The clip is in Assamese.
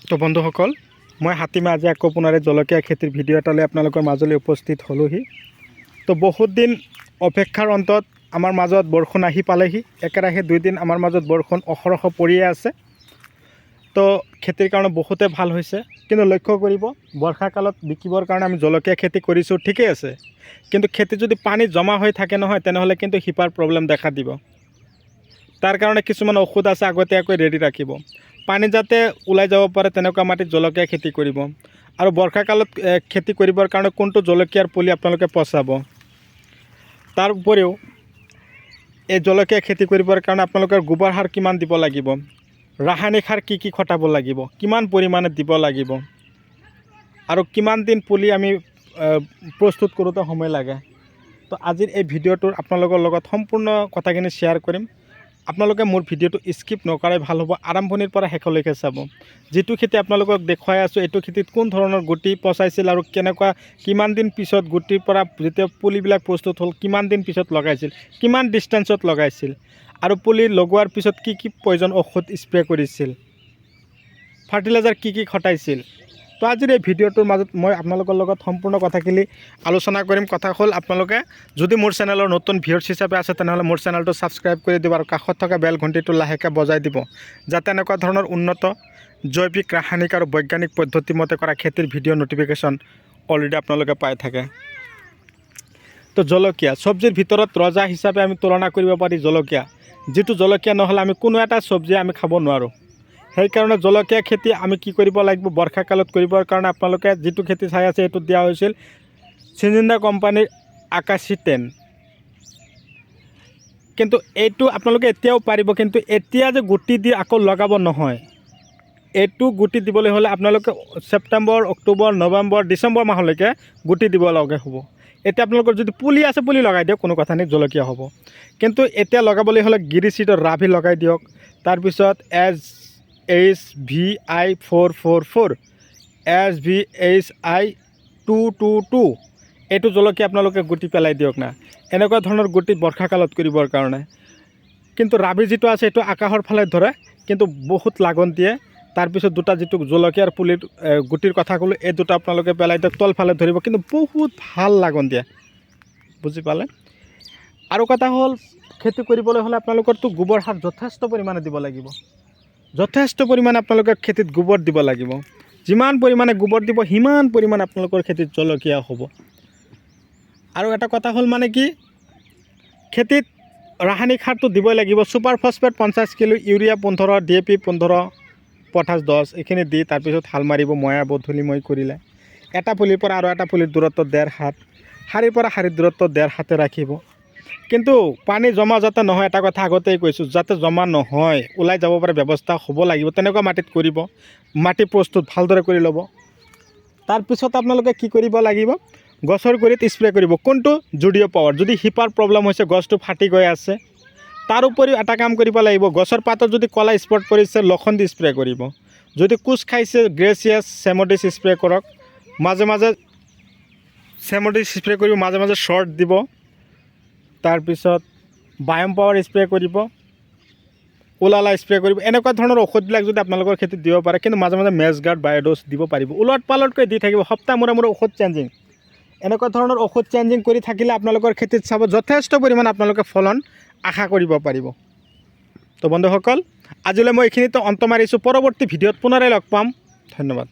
তো বন্ধুসকল, মই হাতীমা আজি আকৌ পুনৰে জলকীয়া খেতিৰ ভিডিঅ' এটালৈ আপোনালোকৰ মাজলৈ উপস্থিত হ'লোহি। তো বহুত দিন অপেক্ষাৰ অন্তত আমাৰ মাজত বৰষুণ আহি পালেহি। একেৰাহে 2 দিন আমাৰ মাজত বৰষুণ অহৰহ পৰিয়ে আছে। তো খেতিৰ কাৰণে বহুতে ভাল হৈছে। কিন্তু লক্ষ্য কৰিব, বৰ্ষাকালত বিকিবৰ কাৰণে আমি জলকীয়া খেতি কৰিছোঁ, ঠিকেই আছে। কিন্তু খেতি যদি পানী জমা হৈ থাকে নহয়, তেনেহ'লে কিন্তু শিপাৰ প্ৰব্লেম দেখা দিব। তাৰ কাৰণে কিছুমান ঔষধ আছে, আগতীয়াকৈ ৰেডি ৰাখিব। পানী যাতে ওলাই যাব পাৰে তেনেকুৱা মাটিত জলকীয়া খেতি কৰিব। আৰু বৰ্ষাকালত খেতি কৰিবৰ কাৰণে কোনটো জলকীয়াৰ পুলি আপোনালোকে পচাব। তাৰ উপৰিও এই জলকীয়া খেতি কৰিবৰ কাৰণে আপোনালোকৰ গোবৰ সাৰ কিমান দিব লাগিব, ৰাসায়নিক সাৰ কি খটাব লাগিব, কিমান পৰিমাণে দিব লাগিব, আৰু কিমান দিন পুলি আমি প্ৰস্তুত কৰোঁতে সময় লাগে। তো আজিৰ এই ভিডিঅ'টোৰ আপোনালোকৰ লগত সম্পূৰ্ণ কথাখিনি শ্বেয়াৰ কৰিম। আপোনালোকে মোৰ ভিডিঅ'টো স্কিপ নকৰাই ভাল হ'ব, আৰম্ভণিৰ পৰা শেষলৈকে চাব। যিটো খেতি আপোনালোকক দেখুৱাই আছোঁ, এইটো খেতিত কোন ধৰণৰ গুটি পচাইছিল আৰু কেনেকুৱা কিমান দিন পিছত গুটিৰ পৰা যেতিয়া পুলিবিলাক প্ৰস্তুত হ'ল, কিমান দিন পিছত লগাইছিল, কিমান ডিষ্টেঞ্চত লগাইছিল, আৰু পুলি লগোৱাৰ পিছত কি পয়জন ঔষধ স্প্ৰে কৰিছিল, ফাৰ্টিলাইজাৰ কি খটাইছিল। তো আজিৰ এই ভিডিঅ'টোৰ মাজত মই আপোনালোকৰ লগত সম্পূৰ্ণ কথাখিনি আলোচনা কৰিম। কথা হ'ল, আপোনালোকে যদি মোৰ চেনেলৰ নতুন ভিউৱাৰ্ছ হিচাপে আছে, তেনেহ'লে মোৰ চেনেলটো ছাবস্ক্ৰাইব কৰি দিব আৰু কাষত থকা বেল ঘণ্টিটো লাহেকৈ বজাই দিব, যাতে এনেকুৱা ধৰণৰ উন্নত জৈৱিক, ৰাসায়নিক আৰু বৈজ্ঞানিক পদ্ধতিমতে কৰা খেতিৰ ভিডিঅ' ন'টিফিকেশ্যন অলৰেডি আপোনালোকে পাই থাকে। তো জলকীয়া চব্জিৰ ভিতৰত ৰজা হিচাপে আমি তুলনা কৰিব পাৰি জলকীয়া, যিটো জলকীয়া নহ'লে আমি কোনো এটা চব্জি আমি খাব নোৱাৰোঁ। সেইকাৰণে জলকীয়া খেতি আমি কি কৰিব লাগিব, বৰ্ষাকালত কৰিবৰ কাৰণে আপোনালোকে যিটো খেতি চাই আছে, এইটো দিয়া হৈছিল চিনজিন্দা কোম্পানীৰ আকাশী 10। কিন্তু এইটো আপোনালোকে এতিয়াও পাৰিব, কিন্তু এতিয়া যে গুটি দি আকৌ লগাব নহয়। এইটো গুটি দিবলৈ হ'লে আপোনালোকে ছেপ্টেম্বৰ, অক্টোবৰ, নৱেম্বৰ, ডিচেম্বৰ মাহলৈকে গুটি দিব লগা হ'ব। এতিয়া আপোনালোকৰ যদি পুলি আছে, পুলি লগাই দিয়ক, কোনো কথা নাই, জলকীয়া হ'ব। কিন্তু এতিয়া লগাবলৈ হ'লে গিৰিচিডৰ ৰাভি লগাই দিয়ক। তাৰপিছত SVI 444, SVI 222, এইটো জলকীয়া আপোনালোকে গুটি পেলাই দিয়ক না। এনেকুৱা ধৰণৰ গুটি বৰ্ষাকালত কৰিবৰ কাৰণে। কিন্তু ৰাভি যিটো আছে, এইটো আকাশৰ ফালে ধৰে, কিন্তু বহুত লাগন দিয়ে। তাৰপিছত দুটা যিটো জলকীয়াৰ পুলিৰ গুটিৰ কথা ক'লোঁ, এই দুটা আপোনালোকে পেলাই দিয়ক, তলফালে ধৰিব, কিন্তু বহুত ভাল লাগন দিয়ে, বুজি পালে। আৰু কথা হ'ল, খেতি কৰিবলৈ হ'লে আপোনালোকৰতো গোবৰ সাৰ যথেষ্ট পৰিমাণে দিব লাগিব। যথেষ্ট পৰিমাণে আপোনালোকে খেতিত গোবৰ দিব লাগিব। যিমান পৰিমাণে গোবৰ দিব, সিমান পৰিমাণে আপোনালোকৰ খেতিত জলকীয়া হ'ব। আৰু এটা কথা হ'ল মানে কি, খেতিত ৰাসায়নিক সাৰটো দিবই লাগিব। Super phosphate 50 kilo, urea 15, DAP 15, potash 10, এইখিনি দি তাৰপিছত হাল মাৰিব, ময়া বধূলি মই কৰিলে। এটা পুলিৰ পৰা আৰু এটা পুলিৰ দূৰত্ব 1.5 হাত, শাৰীৰ পৰা শাৰীৰ দূৰত্ব 1.5 হাতে ৰাখিব। কিন্তু পানী জমা যাতে নহয়, এটা কথা আগতেই কৈছোঁ, যাতে জমা নহয়, ওলাই যাব পৰা ব্যৱস্থা হ'ব লাগিব, তেনেকুৱা মাটিত কৰিব। মাটি প্ৰস্তুত ভালদৰে কৰি ল'ব। তাৰপিছত আপোনালোকে কি কৰিব লাগিব, গছৰ গুৰিত স্প্ৰে কৰিব। কোনটো? জুডিঅ' পাৱাৰ। যদি শিপাৰ প্ৰব্লেম হৈছে, গছটো ফাটি গৈ আছে, তাৰ উপৰিও এটা কাম কৰিব লাগিব, গছৰ পাতত যদি ক'লা স্পট পৰিছে, লখন্দি স্প্ৰে কৰিব। যদি কোচ খাইছে, গ্ৰেচিয়াছ চেমডিছ স্প্ৰে কৰক। মাজে মাজে চেমডিছ স্প্ৰে কৰিব, মাজে মাজে শ্বৰ্ট দিব। তাৰপিছত বায়'ম পাৱাৰ স্প্ৰে কৰিব, ওলালা স্প্ৰে কৰিব। এনেকুৱা ধৰণৰ ঔষধবিলাক যদি আপোনালোকৰ খেতিত দিব পাৰে, কিন্তু মাজে মাজে মেজগাৰ্ড, বায়'ড'জ দিব পাৰিব। ওলট পালটকৈ দি থাকিব, সপ্তাহ মূৰে মূৰে ঔষধ চেঞ্জিং। এনেকুৱা ধৰণৰ ঔষধ চেঞ্জিং কৰি থাকিলে আপোনালোকৰ খেতিত চাব যথেষ্ট পৰিমাণে আপোনালোকে ফলন আশা কৰিব পাৰিব। তো বন্ধুসকল, আজিলৈ মই এইখিনিতে অন্ত মাৰিছোঁ। পৰৱৰ্তী ভিডিঅ'ত পুনৰাই লগ পাম। ধন্যবাদ।